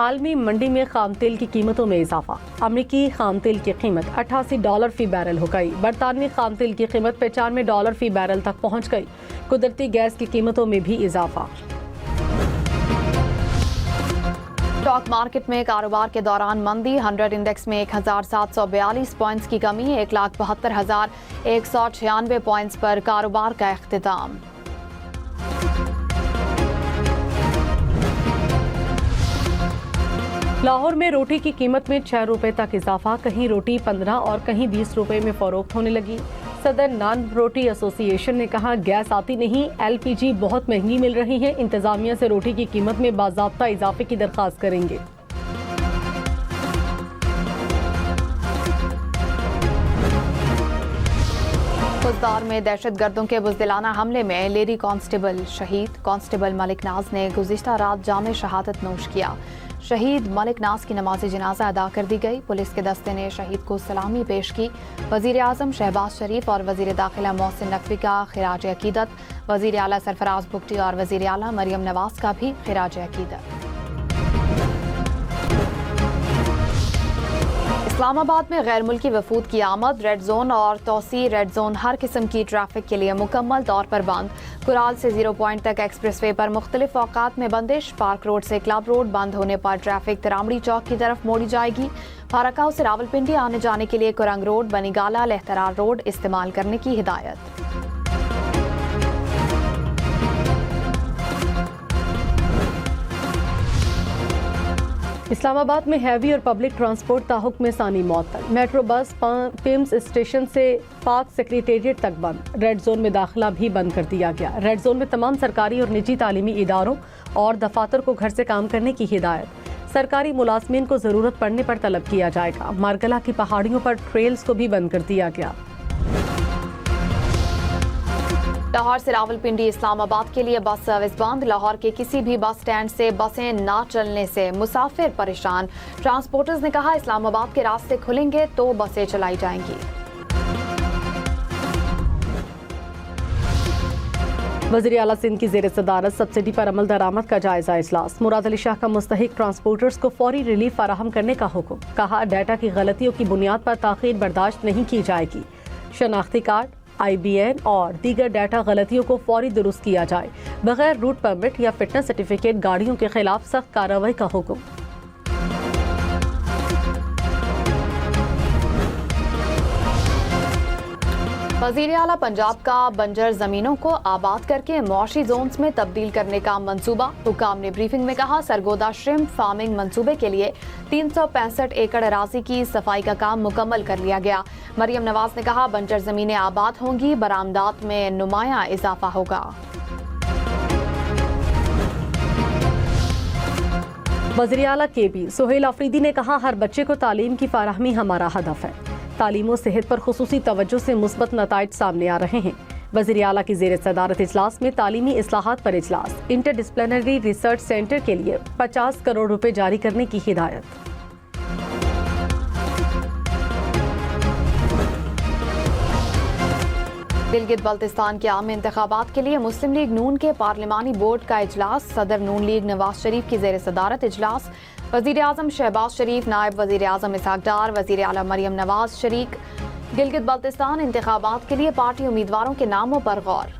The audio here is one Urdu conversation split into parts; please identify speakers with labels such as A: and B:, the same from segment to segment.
A: عالمی منڈی میں خام تیل کی قیمتوں میں اضافہ، امریکی خام تیل کی قیمت $88 فی بیرل ہو گئی، برطانوی خام تیل کی قیمت $95 فی بیرل تک پہنچ گئی، قدرتی گیس کی قیمتوں میں بھی اضافہ۔
B: اسٹاک مارکیٹ میں کاروبار کے دوران مندی، 100 انڈیکس میں 1742 پوائنٹس کی کمی، 1,72,196 پوائنٹس پر کاروبار کا اختتام۔
A: لاہور میں روٹی کی قیمت میں 6 روپے تک اضافہ، کہیں روٹی 15 اور کہیں 20 روپے میں فروخت ہونے لگی۔ صدر نان روٹی ایسوسی ایشن نے کہا گیس آتی نہیں، LPG بہت مہنگی مل رہی ہے، انتظامیہ سے روٹی کی قیمت میں باضابطہ اضافے کی درخواست کریں گے۔
B: خضدار میں دہشت گردوں کے بزدلانہ حملے میں لیڈی کانسٹیبل شہید، کانسٹیبل ملک ناز نے گزشتہ رات جام شہادت نوش کیا۔ شہید ملک ناز کی نماز جنازہ ادا کر دی گئی، پولیس کے دستے نے شہید کو سلامی پیش کی۔ وزیر اعظم شہباز شریف اور وزیر داخلہ محسن نقوی کا خراج عقیدت، وزیر اعلیٰ سرفراز بگٹی اور وزیر اعلیٰ مریم نواز کا بھی خراج عقیدت۔ اسلام آباد میں غیر ملکی وفود کی آمد، ریڈ زون اور توسیع ریڈ زون ہر قسم کی ٹریفک کے لیے مکمل طور پر بند، کرال سے 0 پوائنٹ تک ایکسپریس وے پر مختلف اوقات میں بندش، پارک روڈ سے کلب روڈ بند ہونے پر ٹریفک ترامڑی چوک کی طرف موڑی جائے گی، پھارکاؤ سے راولپنڈی آنے جانے کے لیے کرنگ روڈ، بنی گالا، لہترار روڈ استعمال کرنے کی ہدایت۔
A: اسلام آباد میں ہیوی اور پبلک ٹرانسپورٹ تاحکم ثانی معطل، میٹرو بس پیمز اسٹیشن سے پاک سیکریٹریٹ تک بند، ریڈ زون میں داخلہ بھی بند کر دیا گیا۔ ریڈ زون میں تمام سرکاری اور نجی تعلیمی اداروں اور دفاتر کو گھر سے کام کرنے کی ہدایت، سرکاری ملازمین کو ضرورت پڑنے پر طلب کیا جائے گا۔ مارگلہ کی پہاڑیوں پر ٹریلز کو بھی بند کر دیا گیا۔
B: لاہور سے راولپنڈی اسلام آباد کے لیے بس سروس بند، لاہور کے کسی بھی بس سٹینڈ سے بسیں نہ چلنے سے مسافر پریشان، ٹرانسپورٹرز نے کہا اسلام آباد کے راستے کھلیں گے تو بسیں چلائی جائیں گی۔
A: وزیر اعلیٰ سندھ کی زیر صدارت سبسڈی پر عمل درآمد کا جائزہ اجلاس، مراد علی شاہ کا مستحق ٹرانسپورٹرز کو فوری ریلیف فراہم کرنے کا حکم، کہا ڈیٹا کی غلطیوں کی بنیاد پر تاخیر برداشت نہیں کی جائے گی، شناختی کارڈ، IBN اور دیگر ڈیٹا غلطیوں کو فوری درست کیا جائے، بغیر روٹ پرمٹ یا فٹنس سرٹیفکیٹ گاڑیوں کے خلاف سخت کارروائی کا حکم۔
B: وزیر اعلیٰ پنجاب کا بنجر زمینوں کو آباد کر کے معاشی زونز میں تبدیل کرنے کا منصوبہ، حکام نے بریفنگ میں کہا سرگودا شرمپ فارمنگ منصوبے کے لیے 365 ایکڑ اراضی کی صفائی کا کام مکمل کر لیا گیا۔ مریم نواز نے کہا بنجر زمینیں آباد ہوں گی، برآمدات میں نمایاں اضافہ ہوگا۔
A: وزیر اعلیٰ KB سہیل آفریدی نے کہا ہر بچے کو تعلیم کی فراہمی ہمارا ہدف ہے، تعلیم و صحت پر خصوصی توجہ سے مثبت نتائج سامنے آ رہے ہیں۔ وزیر اعلیٰ کی زیر صدارت اجلاس میں تعلیمی اصلاحات پر اجلاس، انٹر ڈسپلنری ریسرچ سینٹر کے لیے 50 کروڑ روپے جاری کرنے کی ہدایت۔
B: گلگت بلتستان کے عام انتخابات کے لیے مسلم لیگ نون کے پارلیمانی بورڈ کا اجلاس، صدر نون لیگ نواز شریف کی زیر صدارت اجلاس، وزیر اعظم شہباز شریف، نائب وزیر اعظم اسحاق ڈار، وزیر اعلیٰ مریم نواز شریک۔ گلگت بلتستان انتخابات کے لیے پارٹی امیدواروں کے ناموں پر غور۔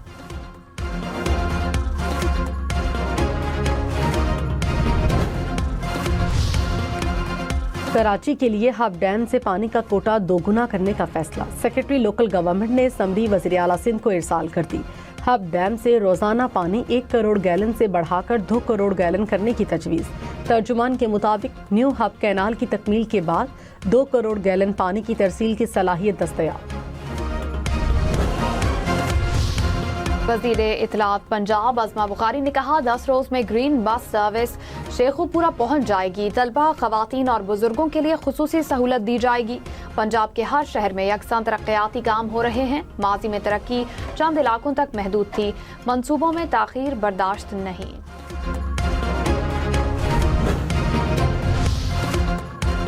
A: کراچی کے لیے ہب ڈیم سے پانی کا کوٹا 2 گنا کرنے کا فیصلہ، سیکرٹری لوکل گورنمنٹ نے اسمبلی وزیر اعلیٰ سندھ کو ارسال کر دی۔ ہب ڈیم سے روزانہ پانی 1 کروڑ گیلن سے بڑھا کر 2 کروڑ گیلن کرنے کی تجویز، ترجمان کے مطابق نیو ہب کینال کی تکمیل کے بعد 2 کروڑ گیلن پانی کی ترسیل کی صلاحیت دستیاب۔
B: وزیر اطلاعات پنجاب عظمہ بخاری نے کہا 10 روز میں گرین بس سروس شیخو پورہ پہنچ جائے گی، طلبہ، خواتین اور بزرگوں کے لیے خصوصی سہولت دی جائے گی۔ پنجاب کے ہر شہر میں یکساں ترقیاتی کام ہو رہے ہیں، ماضی میں ترقی چند علاقوں تک محدود تھی، منصوبوں میں تاخیر برداشت نہیں۔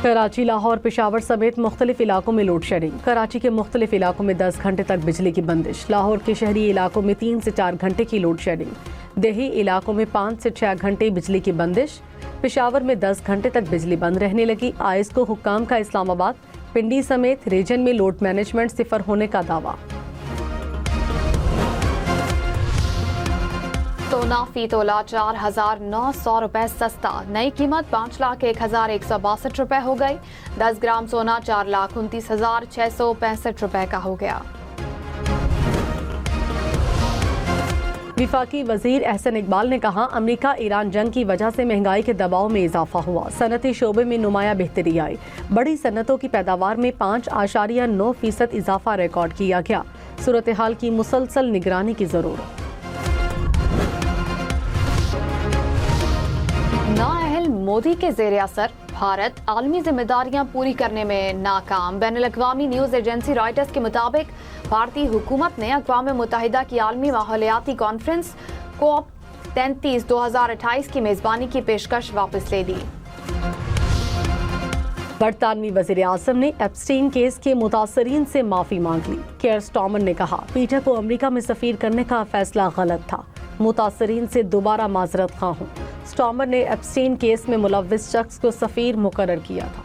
A: کراچی، لاہور، پشاور سمیت مختلف علاقوں میں لوڈ شیڈنگ، کراچی کے مختلف علاقوں میں 10 گھنٹے تک بجلی کی بندش، لاہور کے شہری علاقوں میں 3 سے 4 گھنٹے کی لوڈ شیڈنگ، دیہی علاقوں میں 5 سے 6 گھنٹے بجلی کی بندش، پشاور میں 10 گھنٹے تک بجلی بند رہنے لگی۔ آئس کو حکام کا اسلام آباد، پنڈی سمیت ریجن میں لوڈ مینجمنٹ صفر ہونے کا دعویٰ۔
B: سونا فی تولہ 4,900 روپے سستا، نئی قیمت 5,01,162 روپے ہو گئی۔ 10 گرام سونا 4,29,665 روپے کا ہو گیا۔
A: وفاقی وزیر احسن اقبال نے کہا امریکہ ایران جنگ کی وجہ سے مہنگائی کے دباؤ میں اضافہ ہوا، صنعتی شعبے میں نمایاں بہتری آئی، بڑی صنعتوں کی پیداوار میں 5.9% اضافہ ریکارڈ کیا گیا، صورتحال کی مسلسل نگرانی کی ضرورت۔
B: نااہل مودی کے زیر اثر بھارت عالمی ذمہ داریاں پوری کرنے میں ناکام۔ بین الاقوامی نیوز ایجنسی رائٹرز کے مطابق بھارتی حکومت نے اقوام متحدہ کی عالمی ماحولیاتی کانفرنس کوپ 33 2028 کی میزبانی کی پیشکش واپس لے لی۔
A: برطانوی وزیر اعظم نے ایپسٹین کیس کے متاثرین سے معافی مانگ لی۔ کیئر سٹارمر نے کہا پیٹر کو امریکہ میں سفیر کرنے کا فیصلہ غلط تھا، متاثرین سے دوبارہ معذرت خواہ ہوں۔ سٹارمر نے ایپسٹین کیس میں ملوث شخص کو سفیر مقرر کیا تھا۔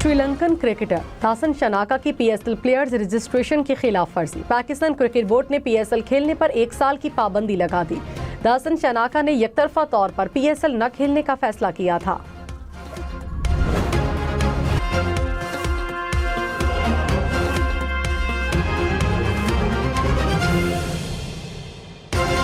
A: سری لنکن کرکٹر داسن شناکا کی P S L players registration کی خلاف ورزی، پاکستان کرکٹ بورڈ نے پی ایس ایل کھیلنے پر 1 سال کی پابندی لگا دی۔ داسن شناکا نے یک طرفہ طور پر پی ایس ایل نہ کھیلنے کا فیصلہ کیا تھا۔